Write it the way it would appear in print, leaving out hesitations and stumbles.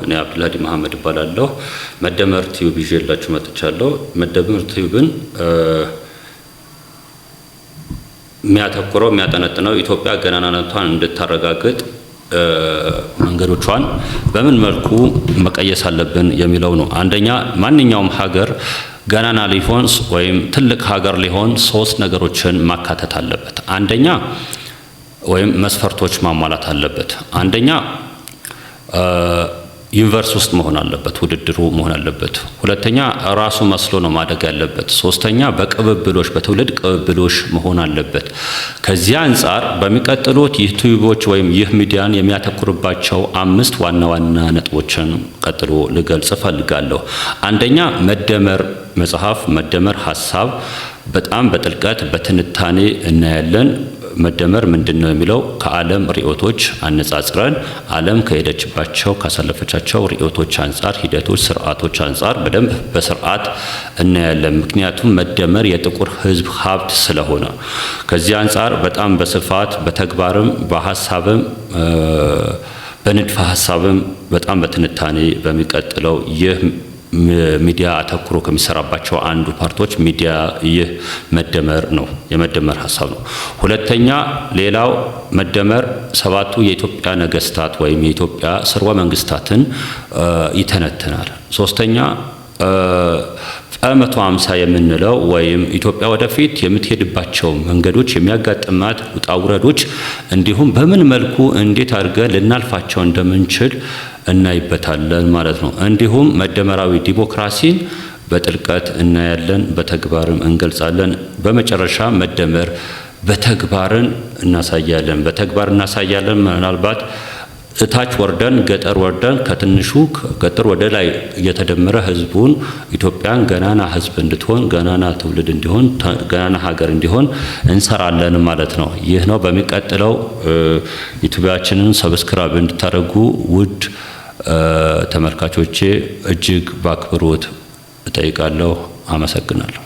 እኔ አብዱልሃዲ መሐመድ እባላለሁ። መደመር ቲዩብ ይዤላችሁ መጥቻለሁ። መደመር ቲዩብን የሚያጠነጥነው ኢትዮጵያ ገናናነቷን እንድታረጋግጥ መንገዶቿን በምን መልኩ መቀየስ አለብን የሚለው ነው። አንደኛ ማንኛውም ሀገር ገናና ሊሆን ወይም ትልቅ ሀገር ሊሆን ሶስት ነገሮችን ማካተት አለበት። አንደኛ ወይም መስፈርቶች ማሟላት አለበት። አንደኛ ዩኒቨርሲቲ ውስጥ መሆን አለበት፣ ውድድሩ መሆን አለበት። ሁለተኛ ራሱ መስሎ ነው ማደግ ያለበት። ሶስተኛ በቅብብሎሽ በትውልድ ቅብብሎሽ መሆን አለበት። ከዚህ አንፃር በሚቀጥሉት ዩቲዩቦች ወይም ይህ ሚዲያን የሚያተኩርባቸው 5 ዋና ዋና ነጥቦችን ቀጥሎ ልገልጽ ፈልጋለሁ። አንደኛ መደመር መጽሐፍ፣ መደመር ሐሳብ በጣም በጥልቀት በትንታኔ እናያለን። መደመር ምንድነው የሚለው ከዓለም ርዕዮቶች አነጻጽረን ዓለም ከሄደችባቸው ካሳለፈቻቸው ርዕዮቶች አንፃር፣ ሂደቶች፣ ስርዓቶች አንፃር በደንብ በስርዓት እናያለን። ምክንያቱም መደመር የጥቁር ሕዝብ ሀብት ስለሆነ ከዚህ አንፃር በጣም በስፋት በተግባርም በሐሳብም በንድፈ ሐሳብም በጣም በትንታኔ በሚቀጥለው ይህ ሚዲያ አተኩሮ ከሚሰራባቸው አንዱ ፓርቶች ሚዲያ ይህ መደመር ነው፣ የመደመር ሐሳብ ነው። ሁለተኛ ሌላው መደመር 7ቱ የኢትዮጵያ ነገስታት ወይም የኢትዮጵያ ስርወ መንግስታትን ይተነትናል። ሶስተኛ 150 የምንለው ወይም ኢትዮጵያ ወደፊት የምትሄድባቸው መንገዶች የሚያጋጥማት ውጣ ውረዶች እንዲሁም በምን መልኩ እንዴት አድርገን ልናልፋቸው እንደምንችል እናይበታለን ማለት ነው። እንዲሁም መደመራዊ ዲሞክራሲን በጥልቀት እናያለን፣ በተግባርም እንገልጻለን። በመጨረሻ መደመር በተግባርን እናሳያለን። በተግባር እናሳያለን ምናልባት እታች ወርደን ገጠር ወርደን ከትንሹ ገጠር ወደ ላይ እየተደመረ ህዝቡን ኢትዮጵያን ገናና ህዝብ እንድትሆን ገናና ትውልድ እንዲሆን ገናና ሀገር እንዲሆን እንሰራለን ማለት ነው። ይህ ነው። በሚቀጥለው ዩቲዩባችንን ሰብስክራይብ እንድታደርጉ ውድ ተመልካቾቼ እጅግ በአክብሮት እጠይቃለሁ። አመሰግናለሁ።